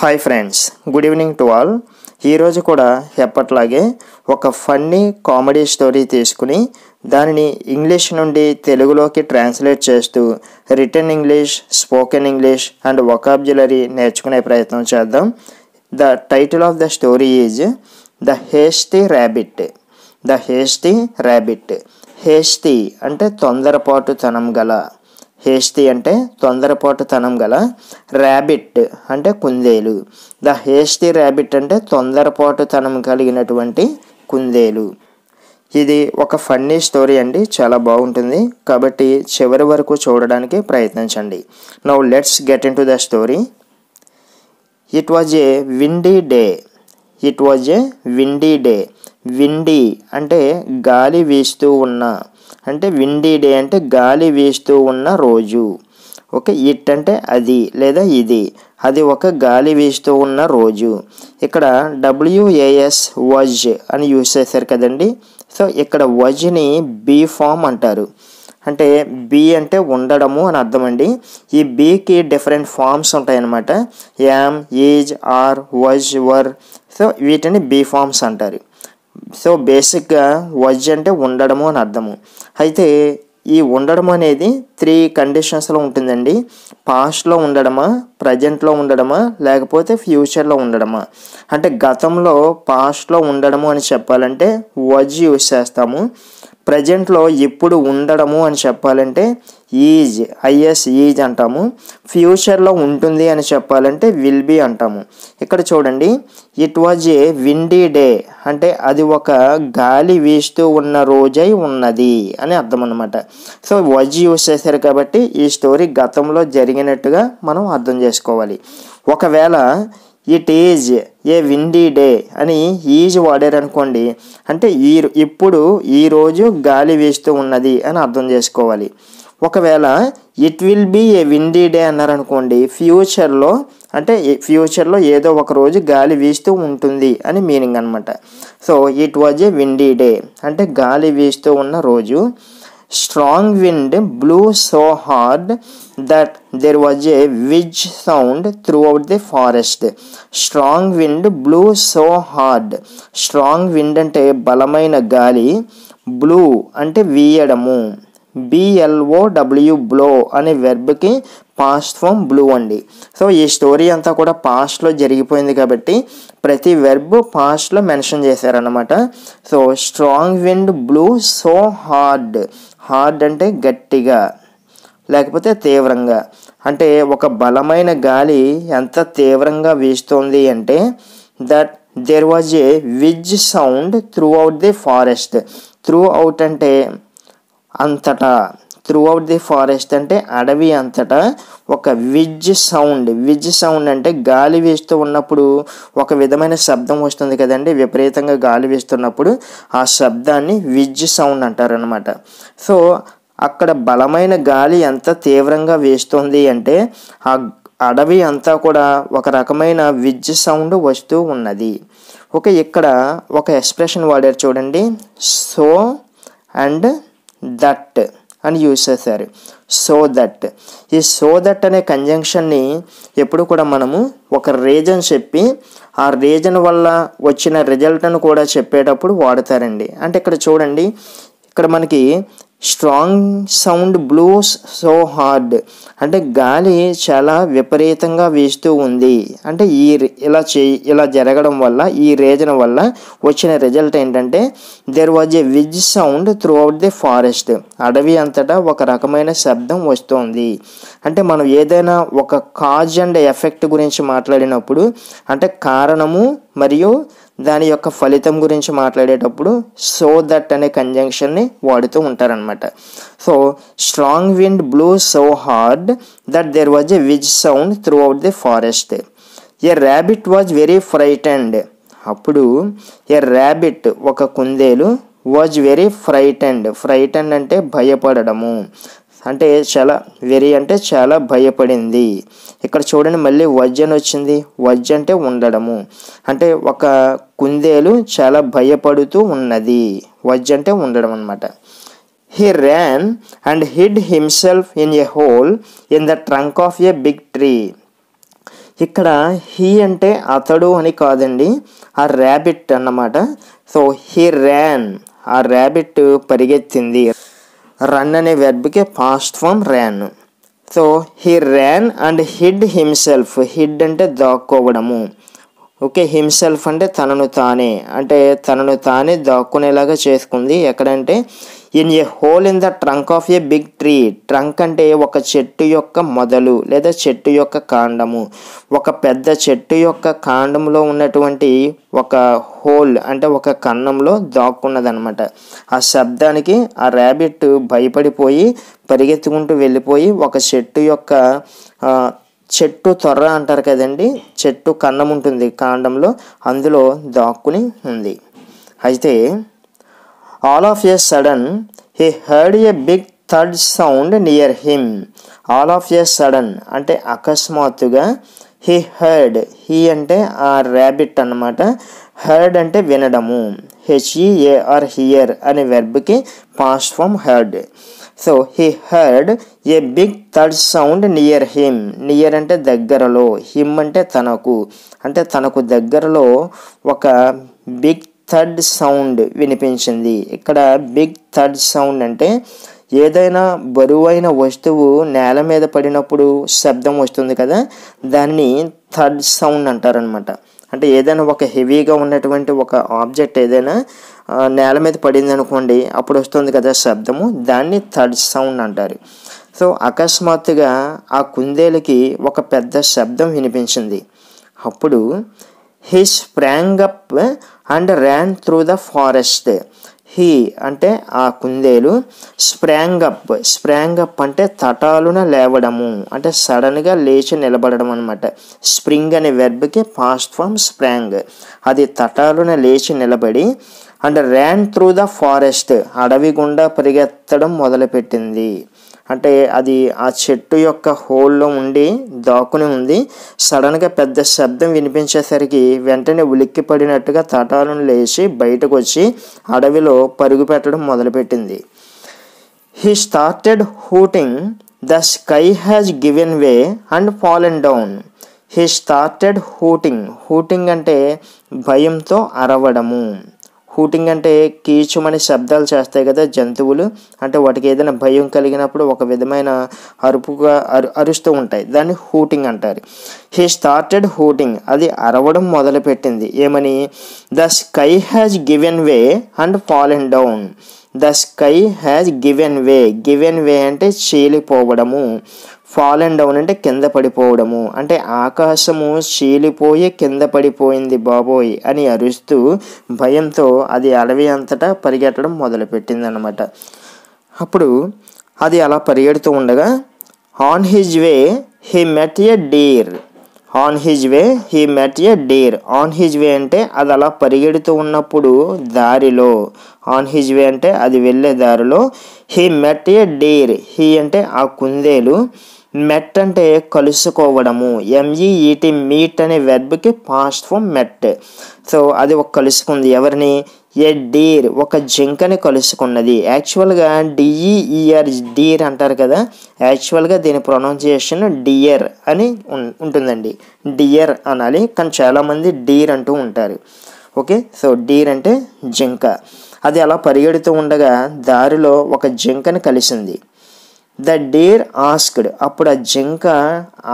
Hi friends, good evening to all. ఈరోజు కూడా ఎప్పట్లాగే ఒక ఫన్నీ కామెడీ స్టోరీ తీసుకుని దానిని ఇంగ్లీష్ నుండి తెలుగులోకి ట్రాన్స్లేట్ చేస్తూ written English, spoken English and vocabulary నేర్చుకునే ప్రయత్నం చేద్దాం. The title of the story is the hasty rabbit. The hasty rabbit. Hasty అంటే తొందరపాటుతనం గల, హేస్టీ అంటే తొందరపాటుతనం గల, ర్యాబిట్ అంటే కుందేలు. ద హేస్టీ ర్యాబిట్ అంటే తొందరపాటుతనం కలిగినటువంటి కుందేలు. ఇది ఒక ఫన్నీ స్టోరీ అండి, చాలా బాగుంటుంది. కాబట్టి చివరి వరకు చూడడానికి ప్రయత్నించండి. Now let's get in to the story. It was a windy day. It was a windy day. Windy అంటే గాలి వీస్తూ ఉన్న, అంటే విండీ డే అంటే గాలి వీస్తూ ఉన్న రోజు. ఓకే, ఇట్ అంటే అది లేదా ఇది, అది ఒక గాలి వీస్తూ ఉన్న రోజు. ఇక్కడ WAS వాజ్ అని యూజ్ చేశారు కదండి. సో ఇక్కడ వాజ్ని బీ ఫామ్ అంటారు. అంటే బీ అంటే ఉండడము అని అర్థం అండి. ఈ బీకి డిఫరెంట్ ఫామ్స్ ఉంటాయన్నమాట. Am, is, are, was, were. So వీటిని బీ ఫామ్స్ అంటారు. సో బేసిక్గా వజ్ అంటే ఉండడము అని అర్థము. అయితే ఈ ఉండడం అనేది 3 కండిషన్స్లో ఉంటుందండి. పాస్ట్లో ఉండడమా, ప్రజెంట్లో ఉండడమా, లేకపోతే ఫ్యూచర్లో ఉండడమా. అంటే గతంలో పాస్ట్లో ఉండడము అని చెప్పాలంటే వజ్ యూజ్ చేస్తాము. ప్రజెంట్లో ఇప్పుడు ఉండడము అని చెప్పాలంటే ఈజ్, ఈజ్ అంటాము. ఫ్యూచర్లో ఉంటుంది అని చెప్పాలంటే విల్ బీ అంటాము. ఇక్కడ చూడండి, it was a windy day అంటే అది ఒక గాలి వీస్తూ ఉన్న రోజై ఉన్నది అని అర్థం అన్నమాట. సో వజ్ యూజ్ చేశారు కాబట్టి ఈ స్టోరీ గతంలో జరిగినట్టుగా మనం అర్థం చేసుకోవాలి. ఒకవేళ it is a windy day అని ఈజ్ వాడారు అనుకోండి, అంటే ఇప్పుడు ఈరోజు గాలి వీస్తూ ఉన్నది అని అర్థం చేసుకోవాలి. ఒకవేళ it will be a windy day అన్నారనుకోండి, ఫ్యూచర్లో అంటే ఫ్యూచర్లో ఏదో ఒక రోజు గాలి వీస్తూ ఉంటుంది అని మీనింగ్ అనమాట. So it was a windy day అంటే గాలి వీస్తూ ఉన్న రోజు. Strong wind blew so hard that there was a whiz sound throughout the forest. Strong wind blew so hard. Strong wind అంటే బలమైన గాలి, blew అంటే వీయడము, BLOW బ్లో అనే వెర్బ్కి పాస్ట్ ఫామ్ బ్లూ అండి. సో ఈ స్టోరీ అంతా కూడా పాస్ట్లో జరిగిపోయింది కాబట్టి ప్రతి వెర్బ్ పాస్ట్లో మెన్షన్ చేశారన్నమాట. So strong wind blew so hard. Hard అంటే గట్టిగా లేకపోతే తీవ్రంగా. అంటే ఒక బలమైన గాలి ఎంత తీవ్రంగా వీస్తోంది అంటే that there was a whizz sound throughout the forest. Throughout అంటే అంతటా, త్రూ అవుట్ ది ఫారెస్ట్ అంటే అడవి అంతటా ఒక విజ్ సౌండ్. విజ్ సౌండ్ అంటే గాలి వీస్తూ ఉన్నప్పుడు ఒక విధమైన శబ్దం వస్తుంది కదండి, విపరీతంగా గాలి వీస్తున్నప్పుడు ఆ శబ్దాన్ని విజ్ సౌండ్ అంటారనమాట. సో అక్కడ బలమైన గాలి ఎంత తీవ్రంగా వీస్తుంది అంటే ఆ అడవి అంతా కూడా ఒక రకమైన విజ్ సౌండ్ వస్తూ ఉన్నది. ఓకే, ఇక్కడ ఒక ఎక్స్ప్రెషన్ వాడారు చూడండి, సో అండ్ దట్ అని యూజ్ చేశారు. So that. ఈ సో దట్ అనే కంజంక్షన్ని ఎప్పుడు కూడా మనము ఒక రీజన్ చెప్పి ఆ రీజన్ వల్ల వచ్చిన రిజల్ట్ను కూడా చెప్పేటప్పుడు వాడతారండి. అంటే ఇక్కడ చూడండి, ఇక్కడ మనకి strong sound blues so hard అంటే గాలి చాలా విపరీతంగా వీస్తూ ఉంది. అంటే ఇలా జరగడం వల్ల, ఈ రీజన్ వల్ల వచ్చిన రిజల్ట్ ఏంటంటే there was a whizz sound throughout the forest. అడవి అంతటా ఒక రకమైన శబ్దం వస్తుంది. అంటే మనం ఏదైనా ఒక కాజ్ అండ్ ఎఫెక్ట్ గురించి మాట్లాడినప్పుడు, అంటే కారణము మరియు దాని యొక్క ఫలితం గురించి మాట్లాడేటప్పుడు సో దట్ అనే కంజంక్షన్ని వాడుతూ ఉంటారనమాట. So strong wind blew so hard that there was a whizz sound throughout the forest. A rabbit was very frightened. అప్పుడు ఏ ర్యాబిట్ ఒక కుందేలు, వాజ్ వెరీ ఫ్రైటెండ్. ఫ్రైటెండ్ అంటే భయపడము, అంటే చాలా వెరీ అంటే చాలా భయపడింది. ఇక్కడ చూడండి మళ్ళీ వజ్ అని వచ్చింది. వజ్ అంటే ఉండడము, అంటే ఒక కుందేలు చాలా భయపడుతూ ఉన్నది. వజ్ అంటే ఉండడం అన్నమాట. He ran and hid himself in a hole in the trunk of a big tree. ఇక్కడ హీ అంటే అతడు అని కాదండి, ఆ ర్యాబిట్ అన్నమాట. సో హీ ర్యాన్, ఆ ర్యాబిట్ పరిగెత్తింది. రన్ అనే వెర్బ్కి past form ran. So he ran and hid himself. Hid అంటే దాక్కోవడము. ఓకే, హిమ్సెల్ఫ్ అంటే తనను తానే, అంటే తనను తానే దాక్కునేలాగా చేసుకుంది. ఎక్కడంటే in a hole in the trunk of a big tree. Trunk అంటే ఒక చెట్టు యొక్క మొదలు లేదా చెట్టు యొక్క కాండము. ఒక పెద్ద చెట్టు యొక్క కాండంలో ఉన్నటువంటి ఒక హోల్ అంటే ఒక కన్నంలో దాక్కున్నదనమాట. ఆ శబ్దానికి ఆ ర్యాబిట్ భయపడిపోయి పరిగెత్తుకుంటూ వెళ్ళిపోయి ఒక చెట్టు యొక్క చెట్టు తొర్ర అంటారు కదండి, చెట్టు కన్నం ఉంటుంది కాండంలో, అందులో దాక్కుని ఉంది. అయితే all of a sudden he heard a big థర్డ్ sound near him. All of a sudden అంటే అకస్మాత్తుగా, హీ హర్డ్, హీ అంటే ఆ ర్యాబిట్ అన్నమాట, హర్డ్ అంటే వినడము, HEAR హియర్ అనే వెర్బ్కి past form heard. So he heard a big థర్డ్ సౌండ్ నియర్ హిమ్. నియర్ అంటే దగ్గరలో, హిమ్ అంటే తనకు, అంటే తనకు దగ్గరలో ఒక బిగ్ థర్డ్ సౌండ్ వినిపించింది. ఇక్కడ బిగ్ థర్డ్ సౌండ్ అంటే ఏదైనా బరువైన వస్తువు నేల మీద పడినప్పుడు శబ్దం వస్తుంది కదా, దాన్ని థర్డ్ సౌండ్ అంటారనమాట. అంటే ఏదైనా ఒక హెవీగా ఉన్నటువంటి ఒక ఆబ్జెక్ట్ ఏదైనా నేల మీద పడింది అనుకోండి, అప్పుడు వస్తుంది కదా శబ్దము, దాన్ని థర్డ్ సౌండ్ అంటారు. సో అకస్మాత్తుగా ఆ కుందేలుకి ఒక పెద్ద శబ్దం వినిపించింది. అప్పుడు he sprang up and ran through the forest. He అంటే ఆ కుందేలు, స్ప్రాంగ్ అప్, స్ప్రాంగ్ అప్ అంటే తటాలున లేవడము, అంటే సడన్గా లేచి నిలబడడం అనమాట. స్ప్రింగ్ అనే వెర్బ్కి పాస్ట్ ఫామ్ స్ప్రాంగ్. అది తటాలున లేచి నిలబడి and ran through the forest, అడవి గుండా పరిగెత్తడం మొదలుపెట్టింది. అంటే అది ఆ చెట్టు యొక్క హోల్లో ఉండి దాక్కుని ఉంది. సడన్గా పెద్ద శబ్దం వినిపించేసరికి వెంటనే ఉలిక్కి పడినట్టుగా తటాలను లేచి బయటకు వచ్చి అడవిలో పరుగు పెట్టడం మొదలుపెట్టింది. He started hooting, the sky has given way and fallen down. He started hooting. Hooting అంటే భయంతో అరవడము. హూటింగ్ అంటే కీచుమని శబ్దాలు చేస్తాయి కదా జంతువులు, అంటే వాటికి ఏదైనా భయం కలిగినప్పుడు ఒక విధమైన అరుపుగా అరుస్తూ ఉంటాయి, దాన్ని హూటింగ్ అంటారు. హీ స్టార్టెడ్ హూటింగ్, అది అరవడం మొదలుపెట్టింది. ఏమని? The sky has given way and fallen down. The sky has given way. Given way అంటే చీలిపోవడము. ఫాలెన్ డౌన్ అంటే కింద పడిపోవడము, అంటే ఆకాశము చీలిపోయి కింద పడిపోయింది బాబోయ్ అని అరుస్తూ భయంతో అది అడవి అంతటా పరిగెట్టడం మొదలుపెట్టింది అన్నమాట. అప్పుడు అది అలా పరిగెడుతూ ఉండగా on his way he met a deer. On his way he met a deer. On his way అంటే అది అలా పరిగెడుతూ ఉన్నప్పుడు దారిలో, ఆన్ హిజ్ వే అంటే అది వెళ్ళే దారిలో, he met a deer. He అంటే ఆ కుందేలు, మెట్ అంటే కలుసుకోవడము, MEET మీట్ అనే వెర్బ్కి పాస్ట్ ఫామ్ మెట్. సో అది ఒక కలుసుకుంది ఎవరిని? ఏ డీర్, ఒక జింకని కలుసుకున్నది. యాక్చువల్గా DEER డీర్ అంటారు కదా, యాక్చువల్గా దీని ప్రొనౌన్సియేషన్ డియర్ అని ఉంటుందండి. డియర్ అనాలి, కానీ చాలామంది డీర్ అంటూ ఉంటారు. ఓకే, సో డీర్ అంటే జింక. అది అలా పరిగెడుతూ ఉండగా దారిలో ఒక జింకని కలిసింది. The deer asked. అప్పుడు ఆ జింక,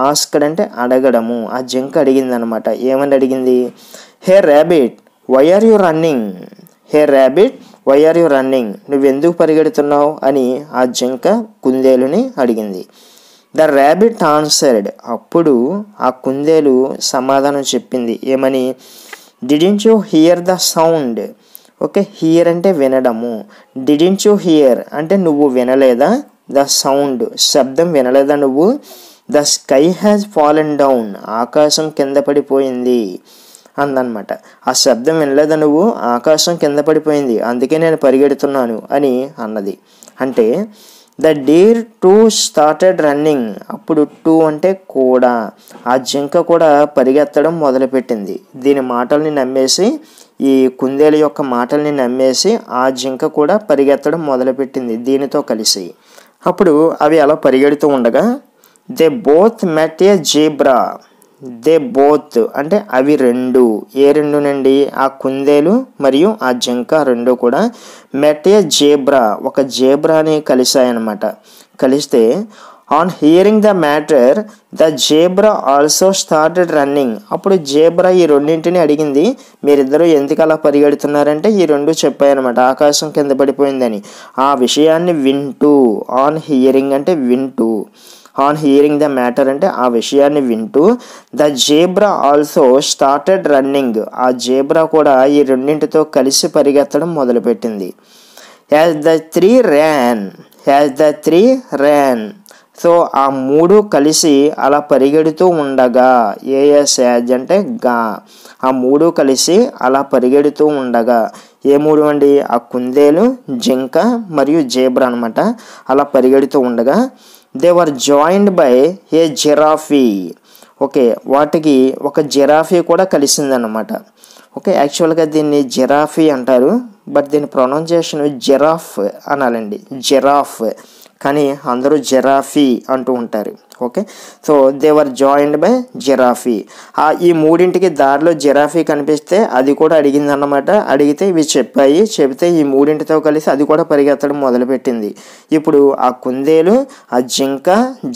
ఆస్క్డ్ అంటే అడగడము, ఆ జింక అడిగింది అనమాట. ఏమని అడిగింది? Hey rabbit why are you running. Hey rabbit why are you running. నువ్వెందుకు పరిగెడుతున్నావు అని ఆ జింక కుందేలుని అడిగింది. The rabbit answered. అప్పుడు ఆ కుందేలు సమాధానం చెప్పింది. ఏమని? Didn't you hear the sound. Okay, hear అంటే వినడము. డిడ్ంట్ యూ హియర్ అంటే నువ్వు వినలేదా? ద సౌండ్ శబ్దం వినలేదా నువ్వు? The sky has fallen down. ఆకాశం కింద పడిపోయింది అందనమాట. ఆ శబ్దం వినలేదా నువ్వు? ఆకాశం కింద పడిపోయింది, అందుకే నేను పరిగెడుతున్నాను అని అన్నది. అంటే the deer two started running. అప్పుడు టూ అంటే కూడా, ఆ జింక కూడా పరిగెత్తడం మొదలుపెట్టింది. దీని మాటల్ని నమ్మేసి, ఈ కుందేలు యొక్క మాటల్ని నమ్మేసి ఆ జింక కూడా పరిగెత్తడం మొదలుపెట్టింది దీనితో కలిసి. అప్పుడు అవి అలా పరిగెడుతూ ఉండగా they both met A zebra. They both అంటే అవి రెండు, ఏ రెండునండి, ఆ కుందేలు మరియు ఆ జింక రెండు కూడా మెట్ ఏ జేబ్రా, ఒక జేబ్రాని కలిశాయన్నమాట. కలిస్తే on hearing the matter the zebra also started running. అప్పుడు జేబ్రా ఈ రెండింటిని అడిగింది, మీరిద్దరూ ఎందుకు అలా పరిగెడుతున్నారంటే ఈ రెండు చెప్పాయన్నమాట, ఆకాశం కింద పడిపోయిందని. ఆ విషయాన్ని వింటూ, ఆన్ హియరింగ్ అంటే వింటూ, ఆన్ హియరింగ్ ద మ్యాటర్ అంటే ఆ విషయాన్ని వింటూ, the zebra also started running, ఆ జేబ్రా కూడా ఈ రెండింటితో కలిసి పరిగెత్తడం మొదలుపెట్టింది. As the three ran, so ఆ మూడు కలిసి అలా పరిగెడుతూ ఉండగా, ఏఎస్ యాజ్ అంటే గా, ఆ మూడు కలిసి అలా పరిగెడుతూ ఉండగా, ఏ మూడు అండి, ఆ కుందేలు, జింక మరియు జేబ్రా అనమాట, అలా పరిగెడుతూ ఉండగా, they were joined by A giraffe. Okay, వాటికి ఒక జిరాఫీ కూడా కలిసిందన్నమాట. ఓకే, యాక్చువల్గా దీన్ని జిరాఫీ అంటారు, బట్ దీని ప్రొనౌన్సియేషన్ జిరాఫ్ అనాలండి, జిరాఫ్, కానీ అందరూ జిరాఫీ అంటూ ఉంటారు. Okay, so they were joined by giraffe. ఈ మూడింటికి దారిలో జిరాఫీ కనిపిస్తే అది కూడా అడిగిందన్నమాట. అడిగితే ఇవి చెప్పాయి, చెబితే ఈ మూడింటితో కలిసి అది కూడా పరిగెత్తడం మొదలుపెట్టింది. ఇప్పుడు ఆ కుందేలు, ఆ జింక,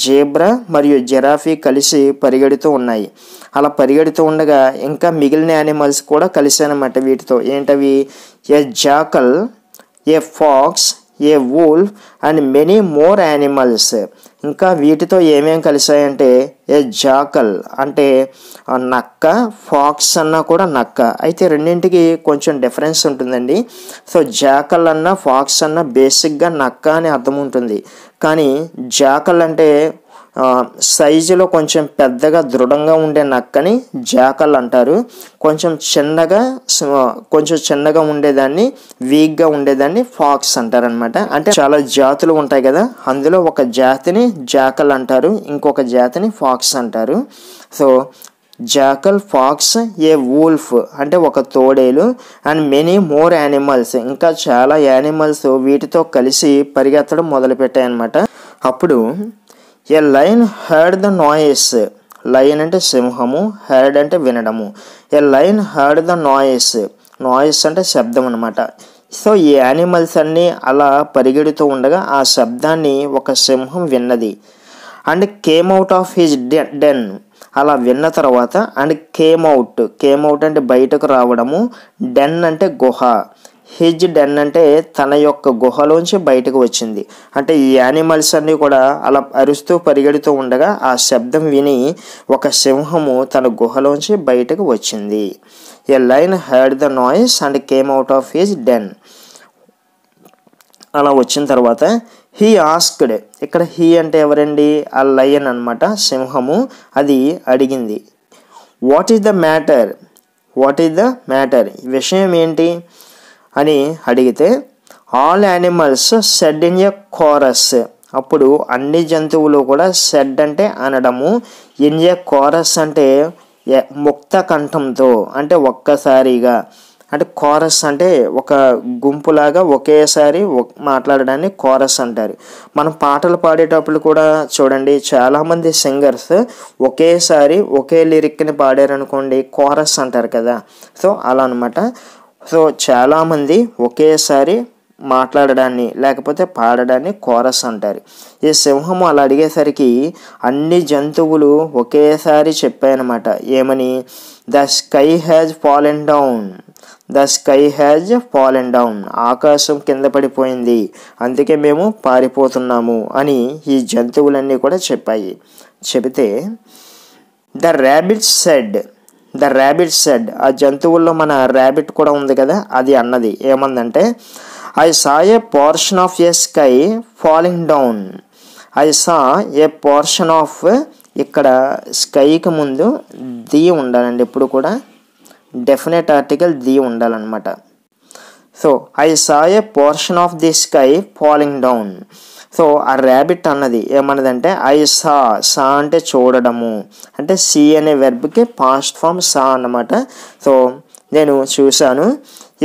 జేబ్రా మరియు జిరాఫీ కలిసి పరిగెడుతూ ఉన్నాయి. అలా పరిగెడుతూ ఉండగా ఇంకా మిగిలిన యానిమల్స్ కూడా కలిసాయన్నమాట వీటితో. ఏంటవి, a jackal, a fox, a wolf and many more animals. ఇంకా వీటితో ఏమేం కలిసాయంటే, ఏ జాకల్ అంటే నక్క, ఫాక్స్ అన్నా కూడా నక్క. అయితే రెండింటికి కొంచెం డిఫరెన్స్ ఉంటుందండి. సో జాకల్ అన్న ఫాక్స్ అన్న బేసిక్గా నక్క అని అర్థం ఉంటుంది, కానీ జాకల్ అంటే సైజులో కొంచెం పెద్దగా దృఢంగా ఉండే నక్కని జాకల్ అంటారు. కొంచెం చిన్నగా ఉండేదాన్ని, వీక్గా ఉండేదాన్ని ఫాక్స్ అంటారనమాట. అంటే చాలా జాతులు ఉంటాయి కదా, అందులో ఒక జాతిని జాకల్ అంటారు, ఇంకొక జాతిని ఫాక్స్ అంటారు. So jackal, pox, a wolf అంటే ఒక తోడేలు, అండ్ మెనీ మోర్ యానిమల్స్, ఇంకా చాలా యానిమల్స్ వీటితో కలిసి పరిగెత్తడం మొదలుపెట్టాయన్నమాట. అప్పుడు a lion heard the noise, lion అంటే సింహము, హర్డ్ అంటే వినడము. A lion heard the noise అంటే శబ్దం అనమాట. సో ఈ యానిమల్స్ అన్నీ అలా పరిగెడుతూ ఉండగా ఆ శబ్దాన్ని ఒక సింహం విన్నది. And came out of his den, అలా విన్న తర్వాత అండ్ కేమ్ అవుట్ అంటే బయటకు రావడము, డెన్ అంటే గుహ, హిజ్ డెన్ అంటే తన యొక్క గుహలోంచి బయటకు వచ్చింది. అంటే ఈ యానిమల్స్ అన్నీ కూడా అలా అరుస్తూ పరిగెడుతూ ఉండగా ఆ శబ్దం విని ఒక సింహము తన గుహలోంచి బయటకు వచ్చింది. A lion heard the noise and came out of his den. అలా వచ్చిన తర్వాత హీ ఆస్క్డ్, ఇక్కడ హీ అంటే ఎవరండి, ఆ లయన్ అనమాట, సింహము. అది అడిగింది, వాట్ ఈజ్ ద మ్యాటర్, విషయం ఏంటి అని అడిగితే, all animals said in a chorus. అప్పుడు అన్ని జంతువులు కూడా సెడ్ అంటే అనడము, ఇన్ ఎ కోరస్ అంటే ముక్త కంఠంతో, అంటే ఒక్కసారిగా, అంటే కోరస్ అంటే ఒక గుంపులాగా ఒకేసారి మాట్లాడడాన్ని కోరస్ అంటారు. మనం పాటలు పాడేటప్పుడు కూడా చూడండి, చాలామంది సింగర్స్ ఒకేసారి ఒకే లిరిక్ని పాడారనుకోండి కోరస్ అంటారు కదా. సో అలా అనమాట. సో చాలామంది ఒకేసారి మాట్లాడడాన్ని లేకపోతే పాడడాన్ని కోరస్ అంటారు. ఈ సింహము అలా అడిగేసరికి అన్ని జంతువులు ఒకేసారి చెప్పాయన్నమాట. ఏమని, the sky has fallen down, ఆకాశం కింద పడిపోయింది, అందుకే మేము పారిపోతున్నాము అని ఈ జంతువులన్నీ కూడా చెప్పాయి. చెబితే ద ర్యాబిట్ సెడ్, ఆ జంతువుల్లో మన ర్యాబిట్ కూడా ఉంది కదా, అది అన్నది ఏమందంటే, I saw a portion of a sky falling down. ఇక్కడ స్కైకి ముందు ది ఉండాలండి, ఎప్పుడు కూడా డెఫినెట్ ఆర్టికల్ ది ఉండాలన్నమాట. So I saw a portion of the sky falling down. So ఆ ర్యాబిట్ అన్నది ఏమన్నదంటే, సా అంటే చూడడము, అంటే సి అనే వెర్బ్కి పాస్ట్ ఫామ్ సా అన్నమాట. సో నేను చూశాను.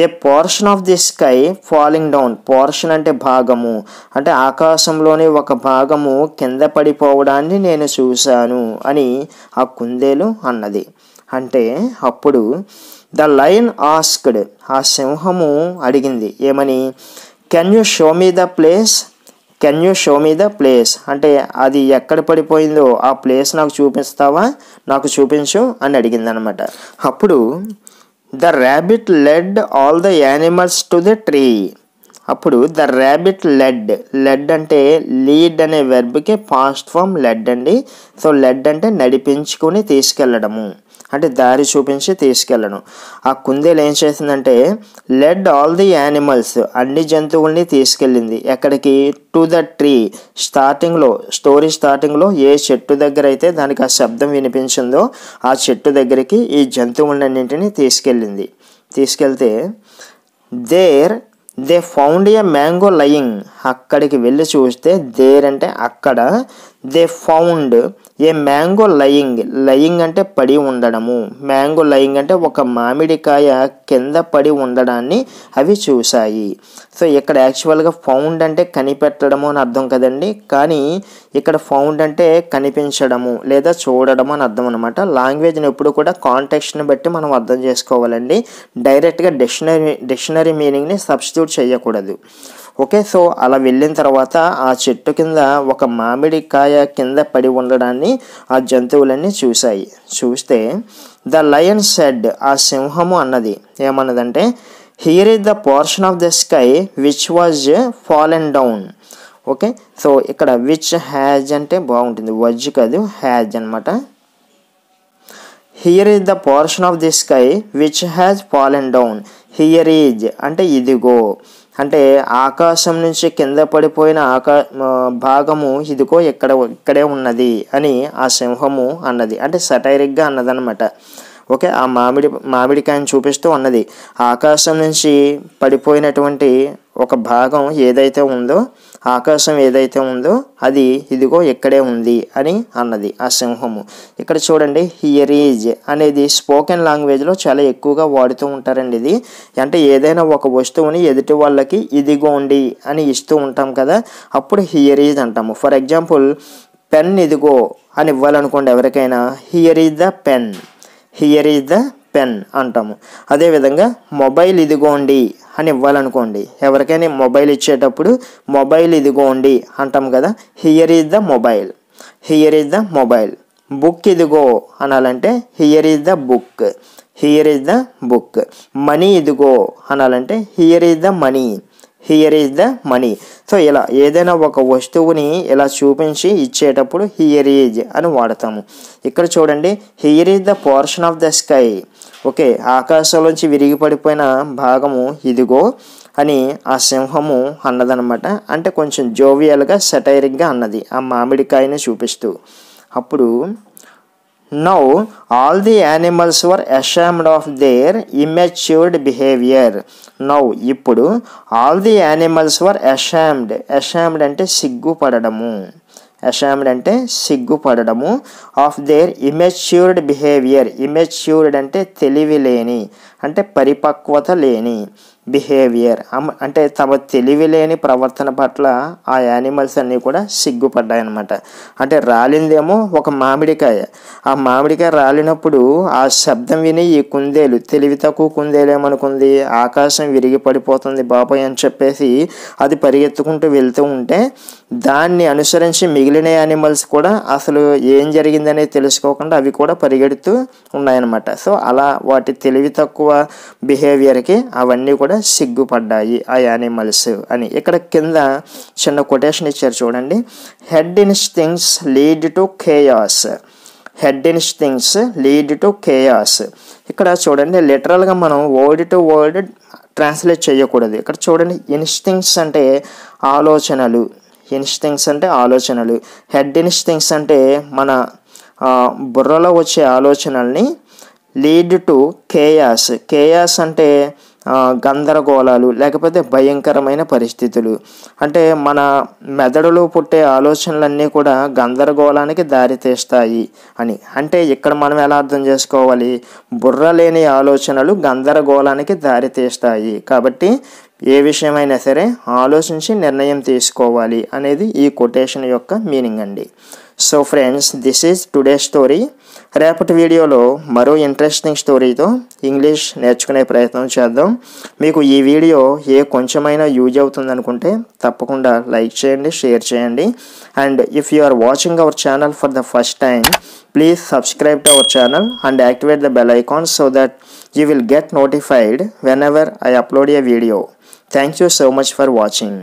A portion of the sky falling down. Portion అంటే భాగము, అంటే ఆకాశంలోని ఒక భాగము కింద పడిపోవడాన్ని నేను చూశాను అని ఆ కుందేలు అన్నది. అంటే అప్పుడు ద లయన్ ఆస్క్డ్, ఆ సింహము అడిగింది ఏమని, can you show me the place, can you show me the place అంటే అది ఎక్కడ పడిపోయిందో ఆ ప్లేస్ నాకు చూపిస్తావా, నాకు చూపించు అని అడిగింది అనమాట. అప్పుడు the rabbit led all the animals to the tree. అప్పుడు ద ర్యాబిట్ లెడ్ అంటే లీడ్ అనే వెర్బ్కి పాస్ట్ ఫామ్ లెడ్ అండి. సో లెడ్ అంటే నడిపించుకొని తీసుకెళ్ళడము, అంటే దారి చూపించి తీసుకెళ్ళడం. ఆ కుందేలు ఏం చేసిందంటే లెడ్ ఆల్ ది యానిమల్స్, అన్ని జంతువుల్ని తీసుకెళ్ళింది ఎక్కడికి, టు ద ట్రీ. స్టోరీ స్టార్టింగ్లో ఏ చెట్టు దగ్గర అయితే దానికి ఆ శబ్దం వినిపించిందో ఆ చెట్టు దగ్గరికి ఈ జంతువులన్నింటినీ తీసుకెళ్తే they found A mango lying. అక్కడికి వెళ్ళి చూస్తే దేర్ అంటే అక్కడ, they found A mango lying అంటే పడి ఉండడము, మ్యాంగో లయింగ్ అంటే ఒక మామిడికాయ కింద పడి ఉండడాన్ని అవి చూశాయి. సో ఇక్కడ యాక్చువల్గా ఫౌండ్ అంటే కనిపెట్టడము అని అర్థం కదండి, కానీ ఇక్కడ ఫౌండ్ అంటే కనిపించడము లేదా చూడడము అని అర్థం అనమాట. లాంగ్వేజ్ని ఎప్పుడు కూడా కాంటెక్స్ట్ని బట్టి మనం అర్థం చేసుకోవాలండి. డైరెక్ట్గా డిక్షనరీ మీనింగ్ని సబ్స్టిట్యూట్ చేయకూడదు. ఓకే, సో అలా వెళ్ళిన తర్వాత ఆ చెట్టు కింద ఒక మామిడికాయ కింద పడి ఉండడాన్ని ఆ జంతువులన్నీ చూస్తే ద లయన్ సెడ్, ఆ సింహము అన్నది ఏమన్నదంటే, here is the portion of the sky which was fallen down. Okay, so ఇక్కడ విచ్ హ్యాజ్ అంటే బాగుంటుంది, వజ్ కాదు హ్యాజ్ అనమాట. Here is the portion of the sky which has fallen down. Here is అంటే ఇదిగో, అంటే ఆకాశం నుంచి కింద పడిపోయిన భాగము ఇదిగో ఇక్కడే ఉన్నది అని ఆ సింహము అన్నది, అంటే సటైరిక్గా అన్నదన్నమాట. ఓకే, ఆ మామిడికాయను చూపిస్తూ అన్నది ఆకాశం నుంచి పడిపోయినటువంటి ఒక భాగం ఏదైతే ఉందో, ఆకాశం ఏదైతే ఉందో అది ఇదిగో ఇక్కడే ఉంది అని అన్నది ఆ సింహము. ఇక్కడ చూడండి, హియర్ ఈజ్ అనేది స్పోకెన్ లాంగ్వేజ్లో చాలా ఎక్కువగా వాడుతూ ఉంటారండి. ఇది అంటే ఏదైనా ఒక వస్తువుని ఎదుటి వాళ్ళకి ఇదిగోండి అని ఇస్తూ ఉంటాం కదా, అప్పుడు హియర్ ఈజ్ అంటాము. ఫర్ ఎగ్జాంపుల్ పెన్ ఇదిగో అని ఇవ్వాలనుకోండి ఎవరికైనా, here is the pen, here is the pen అంటాము. అదేవిధంగా మొబైల్ ఇదిగోండి అని ఇవ్వాలనుకోండి ఎవరికైనా మొబైల్ ఇచ్చేటప్పుడు మొబైల్ ఇదిగోండి అంటాం కదా, here is the mobile, here is the mobile. Book ఇదిగో అనాలంటే here is the book, here is the book. Money ఇదిగో అనాలంటే here is the money, here is the money. So ఇలా ఏదైనా ఒక వస్తువుని ఇలా చూపించి ఇచ్చేటప్పుడు హియర్ ఈజ్ అని వాడతాము. ఇక్కడ చూడండి, here is the portion of the sky. Okay, ఆకాశంలోంచి విరిగి పడిపోయిన భాగము ఇదిగో అని ఆ సింహము అన్నదనమాట. అంటే కొంచెం జోవియల్గా సెటైరిక్గా అన్నది ఆ మామిడికాయని చూపిస్తూ. అప్పుడు now all the animals were ashamed of their immatured behaviour. Now ఇప్పుడు all the animals were ashamed అంటే సిగ్గుపడము, అషామ్డ్ అంటే సిగ్గుపడము, of their immatured behaviour. Immatured అంటే తెలివి లేని, అంటే పరిపక్వత లేని, బిహేవియర్ అంటే తమ తెలివి లేని ప్రవర్తన పట్ల ఆ యానిమల్స్ అన్నీ కూడా సిగ్గుపడ్డాయి అన్నమాట. అంటే రాలిందేమో ఒక మామిడికాయ, ఆ మామిడికాయ రాలినప్పుడు ఆ శబ్దం విని ఈ కుందేలు, తెలివి తక్కువ కుందేలు ఏమనుకుంది, ఆకాశం విరిగి పడిపోతుంది బాబాయ్ అని చెప్పేసి అది పరిగెత్తుకుంటూ వెళ్తూ ఉంటే దాన్ని అనుసరించి మిగిలిన యానిమల్స్ కూడా అసలు ఏం జరిగిందనేది తెలుసుకోకుండా అవి కూడా పరిగెడుతూ ఉన్నాయన్నమాట. సో అలా వాటి తెలివి తక్కువ బిహేవియర్కి అవన్నీ కూడా సిగ్గుపడ్డాయి ఆ యానిమల్స్ అని. ఇక్కడ కింద చిన్న కొటేషన్ ఇచ్చారు చూడండి, head instincts lead to chaos, head instincts lead to chaos. ఇక్కడ చూడండి, లిటరల్గా మనం వర్డ్ టు వర్డ్ ట్రాన్స్లేట్ చేయకూడదు. ఇక్కడ చూడండి, ఇన్స్టింక్ట్స్ అంటే ఆలోచనలు, ఇన్స్టింక్ట్స్ అంటే ఆలోచనలు, హెడ్ ఇన్స్టింక్ట్స్ అంటే మన బుర్రలో వచ్చే ఆలోచనల్ని, లీడ్ టు కేయాస్, కేయాస్ అంటే గందరగోళాలు లేకపోతే భయంకరమైన పరిస్థితులు. అంటే మన మెదడులో పుట్టే ఆలోచనలన్నీ కూడా గందరగోళానికి దారితీస్తాయి అని. అంటే ఇక్కడ మనం ఎలా అర్థం చేసుకోవాలి, బుర్ర లేని ఆలోచనలు గందరగోళానికి దారితీస్తాయి కాబట్టి ఏ విషయమైనా సరే ఆలోచించి నిర్ణయం తీసుకోవాలి అనేది ఈ కొటేషన్ యొక్క మీనింగ్ అండి. So friends, this is today story. రేపటి వీడియోలో మరో ఇంట్రెస్టింగ్ స్టోరీతో ఇంగ్లీష్ నేర్చుకునే ప్రయత్నం చేద్దాం. మీకు ఈ వీడియో కొంచెమైనా యూజ్ అవుతుంది అనుకుంటే తప్పకుండా లైక్ చేయండి, షేర్ చేయండి. And if you are watching our channel for the first time, please subscribe to our channel and activate the bell icon so that you will get notified whenever I upload a video. Thank you so much for watching.